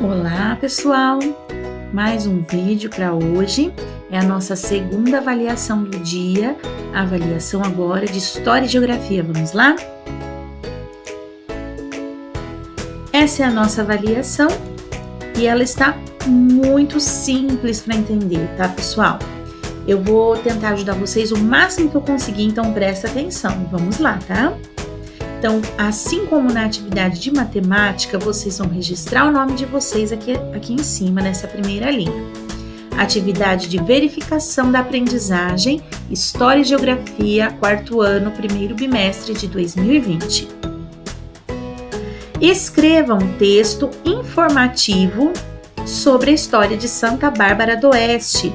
Olá pessoal, mais um vídeo para hoje, é a nossa segunda avaliação do dia, a avaliação agora de História e Geografia, vamos lá? Essa é a nossa avaliação e ela está muito simples para entender, tá pessoal? Eu vou tentar ajudar vocês o máximo que eu conseguir, então presta atenção, vamos lá, tá? Então, assim como na atividade de matemática, vocês vão registrar o nome de vocês aqui em cima, nessa primeira linha. Atividade de verificação da aprendizagem, História e Geografia, quarto ano, primeiro bimestre de 2020. Escreva um texto informativo sobre a história de Santa Bárbara do Oeste,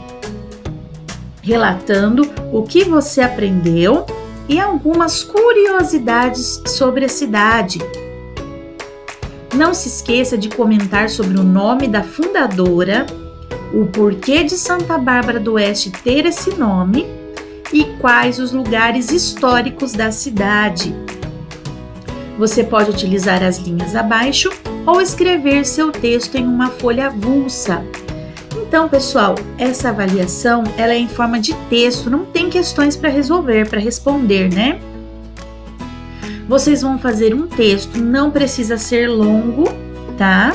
relatando o que você aprendeu e algumas curiosidades sobre a cidade. Não se esqueça de comentar sobre o nome da fundadora, o porquê de Santa Bárbara do Oeste ter esse nome e quais os lugares históricos da cidade. Você pode utilizar as linhas abaixo ou escrever seu texto em uma folha avulsa. Então, pessoal, essa avaliação ela é em forma de texto, não tem questões para resolver, para responder, né? Vocês vão fazer um texto, não precisa ser longo, tá?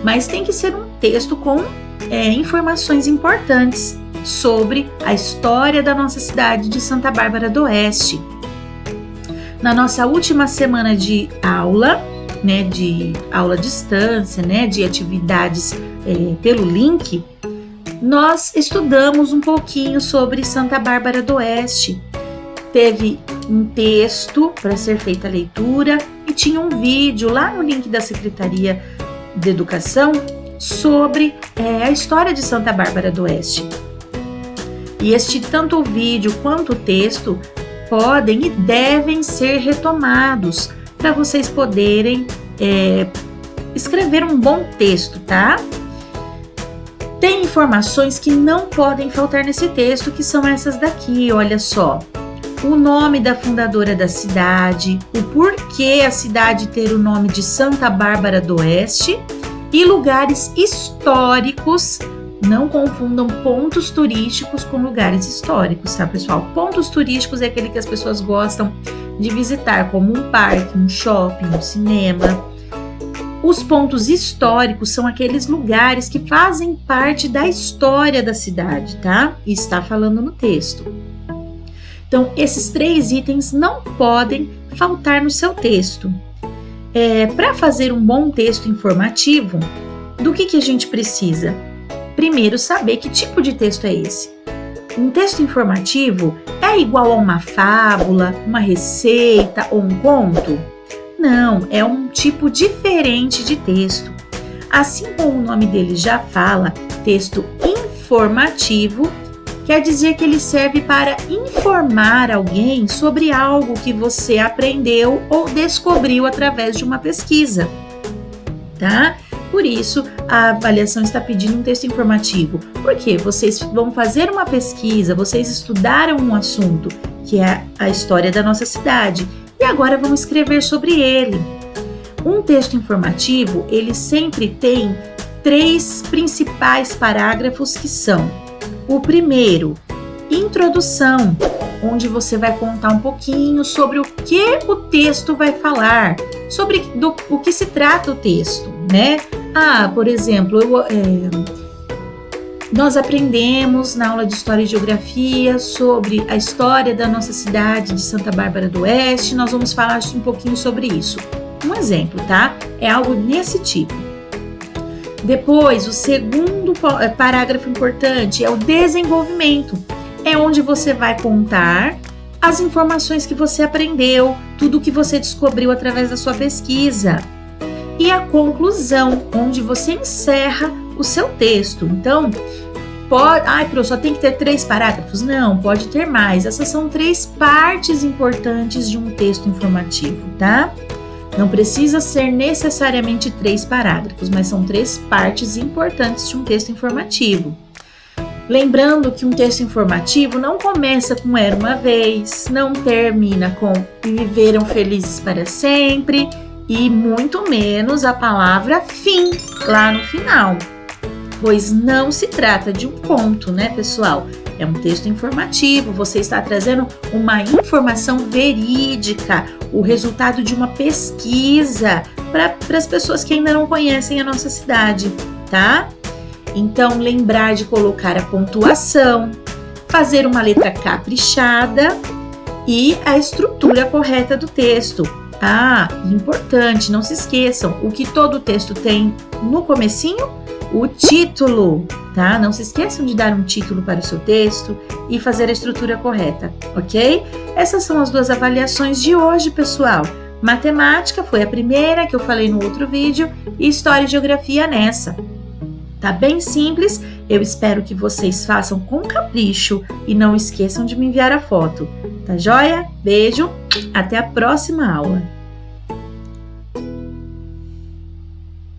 Mas tem que ser um texto com informações importantes sobre a história da nossa cidade de Santa Bárbara do Oeste. Na nossa última semana de aula, né, de aula à distância, né, de atividades pelo link, nós estudamos um pouquinho sobre Santa Bárbara do Oeste. Teve um texto para ser feita a leitura e tinha um vídeo lá no link da Secretaria de Educação sobre a história de Santa Bárbara do Oeste. E tanto o vídeo quanto o texto podem e devem ser retomados para vocês poderem escrever um bom texto, tá? Tem informações que não podem faltar nesse texto, que são essas daqui, olha só. O nome da fundadora da cidade, o porquê a cidade ter o nome de Santa Bárbara do Oeste e lugares históricos. Não confundam pontos turísticos com lugares históricos, tá, pessoal? Pontos turísticos é aquele que as pessoas gostam de visitar, como um parque, um shopping, um cinema. Os pontos históricos são aqueles lugares que fazem parte da história da cidade, tá? E está falando no texto. Então, esses 3 itens não podem faltar no seu texto. Para fazer um bom texto informativo, do que a gente precisa? Primeiro, saber que tipo de texto é esse. Um texto informativo é igual a uma fábula, uma receita ou um conto? Não, é um tipo diferente de texto. Assim como o nome dele já fala, texto informativo quer dizer que ele serve para informar alguém sobre algo que você aprendeu ou descobriu através de uma pesquisa, tá? Por isso, a avaliação está pedindo um texto informativo. Porque vocês vão fazer uma pesquisa, vocês estudaram um assunto, que é a história da nossa cidade, e agora vão escrever sobre ele. Um texto informativo, ele sempre tem 3 principais parágrafos que são: o primeiro, introdução, onde você vai contar um pouquinho sobre o que o texto vai falar, sobre o que se trata o texto, né? Por exemplo, nós aprendemos na aula de História e Geografia sobre a história da nossa cidade de Santa Bárbara do Oeste. Nós vamos falar um pouquinho sobre isso. Um exemplo, tá? É algo nesse tipo. Depois, o segundo parágrafo importante é o desenvolvimento. É onde você vai contar as informações que você aprendeu, tudo que você descobriu através da sua pesquisa. E a conclusão, onde você encerra o seu texto. Então, só tem que ter 3 parágrafos? Não, pode ter mais. Essas são 3 partes importantes de um texto informativo, tá? Não precisa ser necessariamente 3 parágrafos, mas são 3 partes importantes de um texto informativo. Lembrando que um texto informativo não começa com era uma vez, não termina com viveram felizes para sempre e muito menos a palavra fim lá no final, pois não se trata de um conto, né, pessoal? É um texto informativo, você está trazendo uma informação verídica, o resultado de uma pesquisa para as pessoas que ainda não conhecem a nossa cidade, tá? Então, lembrar de colocar a pontuação, fazer uma letra caprichada e a estrutura correta do texto. Ah, importante, não se esqueçam, o que todo texto tem no comecinho? O título, tá? Não se esqueçam de dar um título para o seu texto e fazer a estrutura correta, ok? Essas são as 2 avaliações de hoje, pessoal. Matemática foi a primeira que eu falei no outro vídeo e História e Geografia nessa. Tá bem simples, eu espero que vocês façam com capricho e não esqueçam de me enviar a foto, tá joia? Beijo, até a próxima aula!